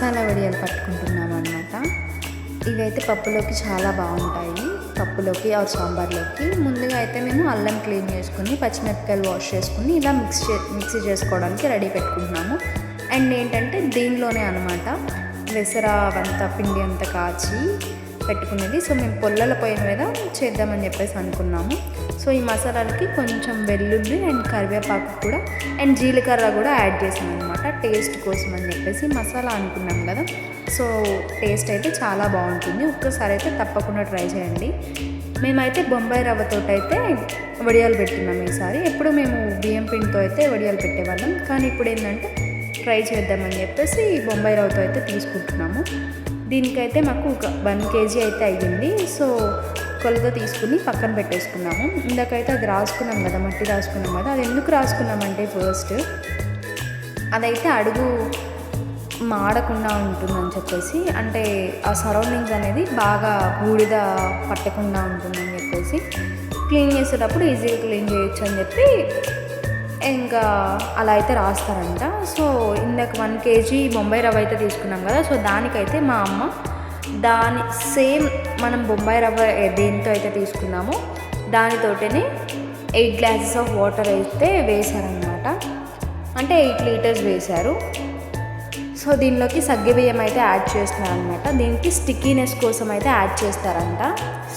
మసాలా వడియాలు పట్టుకుంటున్నాము అనమాట. ఇవైతే పప్పులోకి చాలా బాగుంటాయి, పప్పులోకి ఆర్ సాంబార్లోకి. ముందుగా అయితే మేము అల్లం క్లీన్ చేసుకుని పచ్చిమిరపకాయలు వాష్ చేసుకుని ఇలా మిక్సీ చేసుకోవడానికి రెడీ పెట్టుకుంటున్నాము. అండ్ ఏంటంటే దీనిలోనే అనమాట వెసర అవంతా పిండి అంతా కాచి పెట్టుకునేది. సో మేము పొల్లల పొయ్యి మీద చేద్దామని చెప్పేసి అనుకున్నాము. సో ఈ మసాలాలకి కొంచెం వెల్లుల్లి అండ్ కరివేపాకు కూడా అండ్ జీలకర్ర కూడా యాడ్ చేసాం అనమాట, టేస్ట్ కోసం అని చెప్పేసి. మసాలా అనుకున్నాం కదా, సో టేస్ట్ అయితే చాలా బాగుంటుంది. ఒక్కసారి అయితే తప్పకుండా ట్రై చేయండి. మేమైతే బొంబాయి రవ్వతో అయితే వడియాలు పెట్టుకున్నాం ఈసారి. ఎప్పుడు మేము బియ్యం పిండితో అయితే వడియాలు పెట్టేవాళ్ళం, కానీ ఇప్పుడు ఏంటంటే ట్రై చేద్దామని చెప్పేసి బొంబాయి రవ్వతో అయితే తీసుకుంటున్నాము. దీనికైతే మాకు ఒక 1 kg అయితే అయ్యింది. సో కొలత తీసుకుని పక్కన పెట్టేసుకున్నాము. ఇందాకైతే అది రాసుకున్నాం కదా, మట్టి రాసుకున్నాం కదా. అది ఎందుకు రాసుకున్నామంటే ఫస్ట్ అదైతే అడుగు మాడకుండా ఉంటుందని చెప్పేసి, అంటే ఆ సరౌండింగ్స్ అనేది బాగా బూడిద పట్టకుండా ఉంటుందని చెప్పేసి క్లీన్ చేసేటప్పుడు ఈజీగా క్లీన్ చేయొచ్చు అని చెప్పి ఇంకా అలా అయితే రాస్తారంట. సో ఇందాక 1 kg బొంబాయి రవ్వ అయితే తీసుకున్నాం కదా, సో దానికైతే మా అమ్మ దాని సేమ్ మనం బొంబాయి రవ్వ దేనితో అయితే తీసుకున్నామో దానితోటనే 8 glasses ఆఫ్ వాటర్ అయితే వేశారనమాట. అంటే 8 liters వేశారు. సో దీనిలోకి సగ్గుబియ్యం అయితే యాడ్ చేస్తున్నారనమాట. దీనికి స్టిక్కీనెస్ కోసం అయితే యాడ్ చేస్తారంట.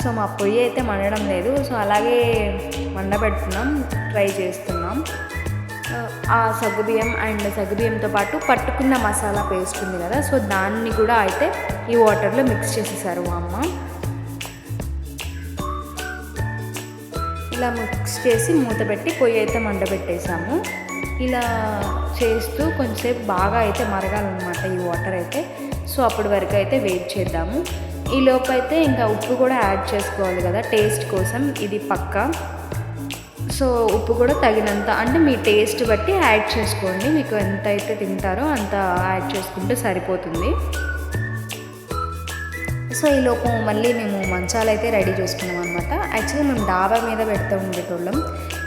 సో మా పొయ్యి అయితే మండడం లేదు, సో అలాగే మండబెడుతున్నాం, ట్రై చేస్తున్నాం. ఆ సగ్గుబియ్యం అండ్ సగ్గుబియ్యంతో పాటు పట్టుకున్న మసాలా పేస్ట్ ఉంది కదా, సో దాన్ని కూడా అయితే ఈ వాటర్లో మిక్స్ చేసేసారు మా అమ్మ. ఇలా మిక్స్ చేసి మూత పెట్టి పొయ్యి అయితే మండబెట్టేసాము. ఇలా చేస్తూ కొంచెంసేపు బాగా అయితే మరగాలన్నమాట ఈ వాటర్ అయితే. సో అప్పటి వరకు అయితే వెయిట్ చేద్దాము. ఈ లోపు అయితే ఇంకా ఉప్పు కూడా యాడ్ చేసుకోవాలి కదా టేస్ట్ కోసం, ఇది పక్కా. సో ఉప్పు కూడా తగినంత, అంటే మీ టేస్ట్ బట్టి యాడ్ చేసుకోండి. మీకు ఎంత అయితే తింటారో అంత యాడ్ చేసుకుంటే సరిపోతుంది. సో ఈ లోపు మళ్ళీ మేము మంచాలు అయితే రెడీ చేసుకున్నాం అనమాట. యాక్చువల్లీ మేము డాబా మీద పెడుతూ ఉండేటోళ్ళం,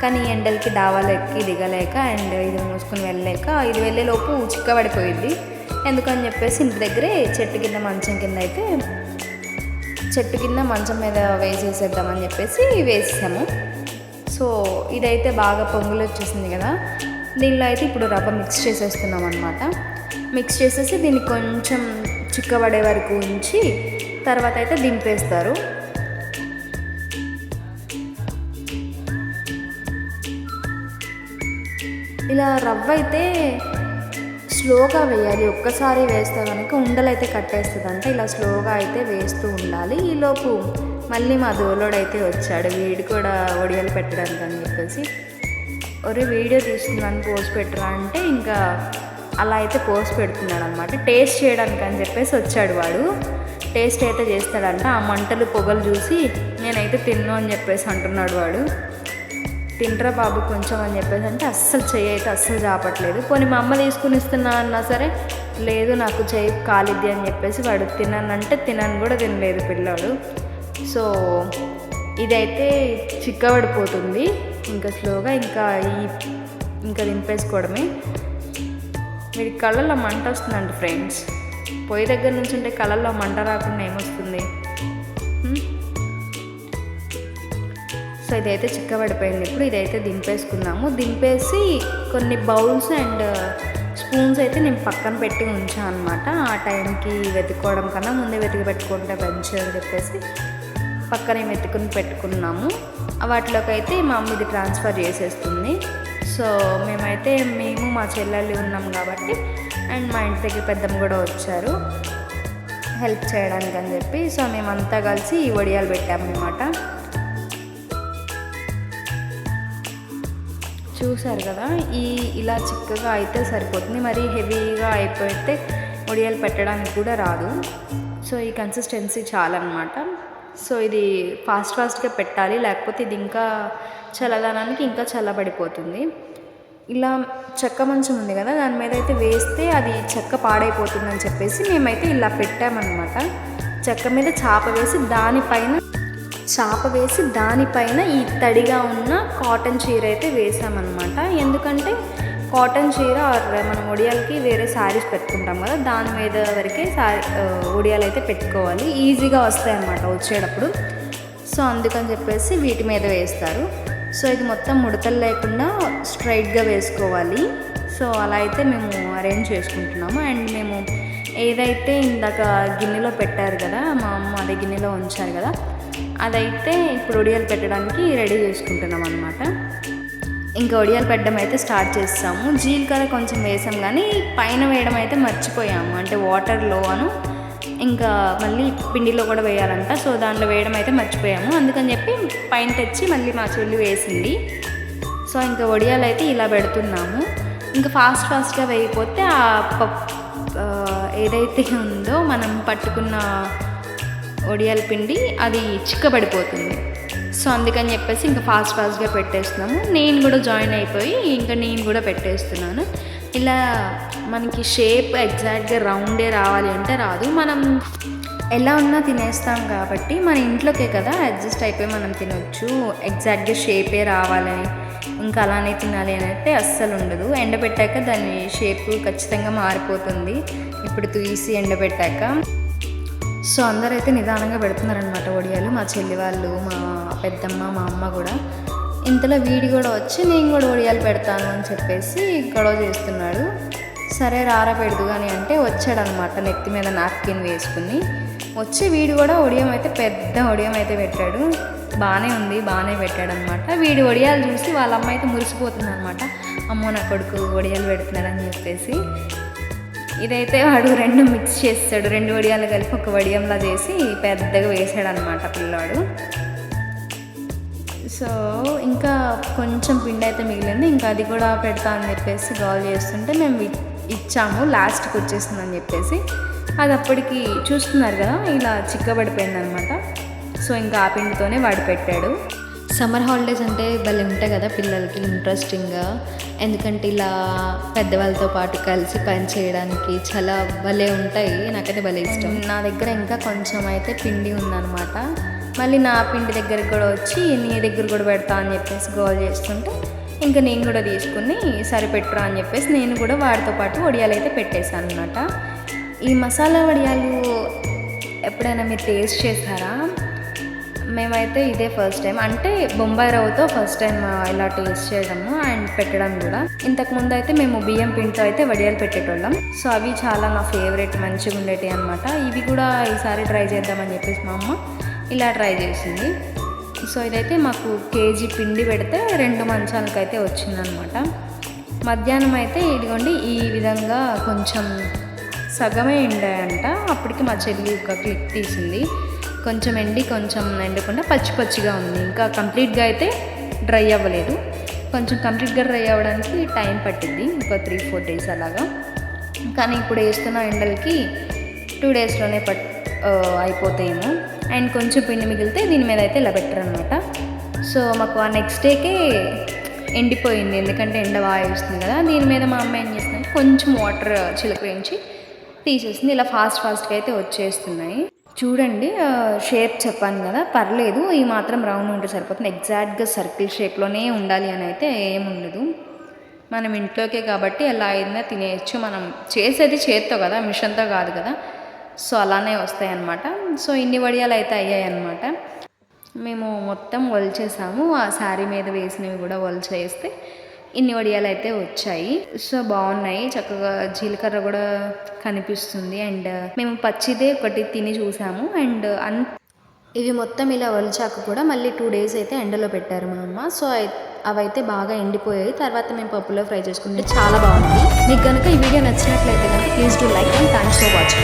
కానీ ఎండలకి డాబాలు ఎక్కి దిగలేక అండ్ ఇది మూసుకుని వెళ్ళలేక ఇది వెళ్ళేలోపు చిక్కబడిపోయింది. ఎందుకని చెప్పేసి ఇంటి దగ్గరే చెట్టు కింద మంచం కింద అయితే చెట్టు కింద మంచం మీద వేసేసేద్దామని చెప్పేసి వేసేసాము. సో ఇదైతే బాగా పొంగులు వచ్చేసింది కదా, దీనిలో అయితే ఇప్పుడు రవ్వ మిక్స్ చేసేస్తున్నాం అనమాట. మిక్స్ చేసేసి దీన్ని కొంచెం చిక్కబడే వరకు ఉంచి తర్వాత అయితే దింపేస్తారు. ఇలా రవ్వ అయితే స్లోగా వేయాలి, ఒక్కసారి వేస్తే కనుక ఉండలైతే కట్టేస్తుందంట. ఇలా స్లోగా అయితే వేస్తూ ఉండాలి. ఈలోపు మళ్ళీ మా దోలోడైతే వచ్చాడు, వీడు కూడా వడియాలు పెట్టడానికి అని చెప్పేసి. ఒరే వీడియో తీస్తున్నాను పోస్ట్ పెట్టరా అంటే ఇంకా అలా అయితే పోస్ట్ పెడుతున్నాడు అనమాట. టేస్ట్ చేయడానికి అని చెప్పేసి వచ్చాడు వాడు. టేస్ట్ అయితే చేస్తాడంట. ఆ మంటలు పొగలు చూసి నేనైతే తిన్ను అని చెప్పేసి అంటున్నాడు వాడు. తింటరా బాబు కొంచెం అని చెప్పేసి అంటే అస్సలు చెయ్యి అయితే అస్సలు చాపట్లేదు. పోనీ మా అమ్మ తీసుకుని ఇస్తున్నా అన్నా సరే లేదు నాకు చెయ్యి కాలిద్ది అని చెప్పేసి వాడు తిననంటే తినని కూడా తినలేదు పిల్లాడు. సో ఇదైతే చిక్కబడిపోతుంది ఇంకా స్లోగా, ఇంకా దింపేసుకోవడమే. వీడి కళ్ళల్లో మంట వస్తుందండి ఫ్రెండ్స్. పొయ్యి దగ్గర నుంచి ఉంటే కళ్ళల్లో మంట రాకుండా ఏమొస్తుంది. సో ఇదైతే చిక్కబడిపోయింది. ఇప్పుడు ఇదైతే దింపేసుకున్నాము. దింపేసి కొన్ని బౌల్స్ అండ్ స్పూన్స్ అయితే నేను పక్కన పెట్టి ఉంచాను అనమాట. ఆ టైంకి వెతుక్కోవడం కన్నా ముందే వెతికి పెట్టుకుంటే మంచి అని చెప్పేసి పక్కనే వెతుకుని పెట్టుకున్నాము. వాటిలోకి అయితే మా అమ్మ ఇది ట్రాన్స్ఫర్ చేసేస్తుంది. సో మేము మా చెల్లెళ్ళు ఉన్నాం కాబట్టి అండ్ మా ఇంటి దగ్గర పెద్దమ్మ కూడా వచ్చారు హెల్ప్ చేయడానికి అని చెప్పి. సో మేమంతా కలిసి ఈ వడియాలు పెట్టామన్నమాట. చూసారు కదా, ఇలా చిక్కగా అయితే సరిపోతుంది. మరి హెవీగా అయిపోతే వడియాలు పెట్టడానికి కూడా రాదు. సో ఈ కన్సిస్టెన్సీ చాలన్నమాట. సో ఇది ఫాస్ట్గా పెట్టాలి, లేకపోతే ఇది ఇంకా చల్లదనానికి ఇంకా చల్లబడిపోతుంది. ఇలా చెక్క మంచం ఉంది కదా, దాని మీద అయితే వేస్తే అది చెక్క పాడైపోతుందని చెప్పేసి మేమైతే ఇలా పెట్టామన్నమాట. చెక్క మీద చాప వేసి దానిపైన ఈ తడిగా ఉన్న కాటన్ చీర అయితే వేసామన్నమాట. ఎందుకంటే కాటన్ చీర ఆర్ మనం ఒడియాలకి వేరే శారీస్ పెట్టుకుంటాం కదా, దాని మీద వరకే ఒడియాలు అయితే పెట్టుకోవాలి, ఈజీగా వస్తాయి అన్నమాట వచ్చేటప్పుడు. సో అందుకని చెప్పేసి వీటి మీద వేస్తారు. సో ఇది మొత్తం ముడతలు లేకుండా స్ట్రైట్గా వేసుకోవాలి. సో అలా అయితే మేము అరేంజ్ చేసుకుంటున్నాము. అండ్ మేము ఏదైతే ఇందాక గిన్నెలో పెట్టారు కదా, మా అమ్మ అదే గిన్నెలో ఉంచారు కదా, అదైతే ఇప్పుడు ఒడియాలు పెట్టడానికి రెడీ చేసుకుంటున్నాం అనమాట. ఇంకా ఒడియాలు పెట్టడం అయితే స్టార్ట్ చేస్తాము. జీలకర్ర కొంచెం వేసాం కానీ పైన వేయడం అయితే మర్చిపోయాము, అంటే వాటర్లో ఇంకా మళ్ళీ పిండిలో కూడా వేయాలంట. సో దాంట్లో వేయడం అయితే మర్చిపోయాము, అందుకని చెప్పి పైన తెచ్చి మళ్ళీ మా చెల్లి వేసింది. సో ఇంకా ఒడియాలు అయితే ఇలా పెడుతున్నాము. ఇంకా ఫాస్ట్గా వేయకపోతే ఆ ఏదైతే ఉందో మనం పట్టుకున్న ఒడియాల పిండి అది చిక్కబడిపోతుంది. సో అందుకని చెప్పేసి ఇంకా ఫాస్ట్గా పెట్టేస్తున్నాము. నేను కూడా జాయిన్ అయిపోయి ఇంకా నేను కూడా పెట్టేస్తున్నాను. ఇలా మనకి షేప్ ఎగ్జాక్ట్గా రౌండే రావాలి అంటే రాదు, మనం ఎలా ఉన్నా తినేస్తాం కాబట్టి మన ఇంట్లోకే కదా అడ్జస్ట్ అయిపోయి మనం తినొచ్చు. ఎగ్జాక్ట్గా షేపే రావాలని ఇంకా అలానే తినాలి అని అయితే అస్సలు ఉండదు. ఎండబెట్టాక దాని షేప్ ఖచ్చితంగా మారిపోతుంది ఇప్పుడు తీసి ఎండబెట్టాక. సో అందరైతే నిదానంగా పెడుతున్నారనమాట ఒడియాలు, మా చెల్లి వాళ్ళు, మా పెద్దమ్మ, మా అమ్మ కూడా. ఇంతలో వీడి కూడా వచ్చి నేను కూడా ఒడియాలు పెడతాను అని చెప్పేసి గొడవ చేస్తున్నాడు. సరే రారా పెడదు కానీ అంటే వచ్చాడనమాట, నెత్తి మీద నాప్కిన్ వేసుకుని వచ్చి వీడు కూడా ఒడియం అయితే పెద్ద ఒడియం అయితే పెట్టాడు. బాగానే ఉంది, బాగానే పెట్టాడనమాట. వీడి ఒడియాలు చూసి వాళ్ళ అమ్మ అయితే మురిసిపోతుంది అనమాట, అమ్మో నా కొడుకు ఒడియాలు పెడుతున్నాడని చెప్పేసి. ఇదైతే వాడు రెండు మిక్స్ చేస్తాడు, రెండు వడియాలు కలిపి ఒక వడియంలా చేసి పెద్దగా వేసాడనమాట పిల్లాడు. సో ఇంకా కొంచెం పిండి అయితే మిగిలింది, ఇంకా అది కూడా పెడతా అని చెప్పేసి కాల్ చేస్తుంటే మేము ఇచ్చాము, లాస్ట్కి వచ్చేసిందని చెప్పేసి. అది అప్పటికి చూస్తున్నారు కదా ఇలా చిక్కబడిపోయిందనమాట. సో ఇంకా ఆ పిండితోనే వాడు పెట్టాడు. సమ్మర్ హాలిడేస్ అంటే భలే ఉంటాయి కదా పిల్లలకి ఇంట్రెస్టింగ్గా, ఎందుకంటే ఇలా పెద్దవాళ్ళతో పాటు కలిసి పని చేయడానికి చాలా భలే ఉంటాయి. నాకైతే భలే ఇష్టం. నా దగ్గర ఇంకా కొంచెం అయితే పిండి ఉందన్నమాట. మళ్ళీ నా పిండి దగ్గరికి కూడా వచ్చి నీ దగ్గర కూడా పెడతా అని చెప్పేసి గోల్ చేస్తుంటే ఇంకా నేను కూడా తీసుకుని సరిపెట్టురా అని చెప్పేసి నేను కూడా వాడితో పాటు వడియాలు అయితే పెట్టేశాను అనమాట. ఈ మసాలా వడియాలు ఎప్పుడైనా మీరు టేస్ట్ చేశారా? మేమైతే ఇదే ఫస్ట్ టైం, అంటే బొంబాయి రవ్వతో ఫస్ట్ టైం ఇలా టేస్ట్ చేయడము అండ్ పెట్టడం కూడా. ఇంతకుముందు అయితే మేము బియ్యం పిండితో అయితే వడియాలు పెట్టేటోళ్ళం. సో అవి చాలా నా ఫేవరెట్, మంచిగా ఉండేవి అనమాట. ఇవి కూడా ఈసారి ట్రై చేద్దామని చెప్పేసి మా అమ్మ ఇలా ట్రై చేసింది. సో ఇదైతే మాకు కేజీ పిండి పెడితే 2 మంచాలకైతే వచ్చిందనమాట. మధ్యాహ్నం అయితే ఇదిగోండి ఈ విధంగా కొంచెం సగమే ఎండాయంట. అప్పటికి మా చెల్లి ఒక క్లిక్ తీసింది, కొంచెం ఎండి కొంచెం ఎండకుండా పచ్చి పచ్చిగా ఉంది, ఇంకా కంప్లీట్గా అయితే డ్రై అవ్వలేదు. కొంచెం కంప్లీట్గా డ్రై అవ్వడానికి టైం పట్టింది, ఒక 3-4 డేస్ అలాగా. కానీ ఇప్పుడు వేస్తున్న ఎండలకి 2 డేస్లోనే అయిపోతాయేమో. అండ్ కొంచెం పిండి మిగిలితే దీని మీద అయితే ఇలా పెట్టారనమాట. సో మాకు ఆ నెక్స్ట్ డేకే ఎండిపోయింది, ఎందుకంటే ఎండ బాగా వేస్తుంది కదా. దీని మీద మా అమ్మ ఏం చేస్తుంది, కొంచెం వాటర్ చిలకరించి తీసేస్తుంది. ఇలా ఫాస్ట్గా అయితే వచ్చేస్తున్నాయి. చూడండి షేప్ చెప్పాను కదా, పర్లేదు ఈ మాత్రం రౌండ్ ఉంటే సరిపోతుంది. ఎగ్జాక్ట్గా సర్కిల్ షేప్లోనే ఉండాలి అని అయితే ఏముండదు. మనం ఇంట్లోకే కాబట్టి ఎలా అయినా తినేయచ్చు. మనం చేసేది చేత్తో కదా, మిషన్తో కాదు కదా. సో అలానే వస్తాయి అన్నమాట. సో ఇన్ని వడియాలు అయితే అయ్యాయి అన్నమాట. మేము మొత్తం ఒలిచేసాము, ఆ శారీ మీద వేసినవి కూడా ఒలిచేస్తే ఇన్ని వడియాలు అయితే వచ్చాయి. సో బాగున్నాయి, చక్కగా జీలకర్ర కూడా కనిపిస్తుంది. అండ్ మేము పచ్చిదే ఒకటి తిని చూసాము. అండ్ ఇవి మొత్తం ఇలా ఒలిచాక కూడా మళ్ళీ 2 డేస్ అయితే ఎండలో పెట్టారు మా అమ్మ. సో అవైతే బాగా ఎండిపోయాయి. తర్వాత మేము పప్పులో ఫ్రై చేసుకుంటే చాలా బాగుంది. మీకు కనుక ఈ వీడియో నచ్చినట్లయితే కనుక please do like and thanks for watching.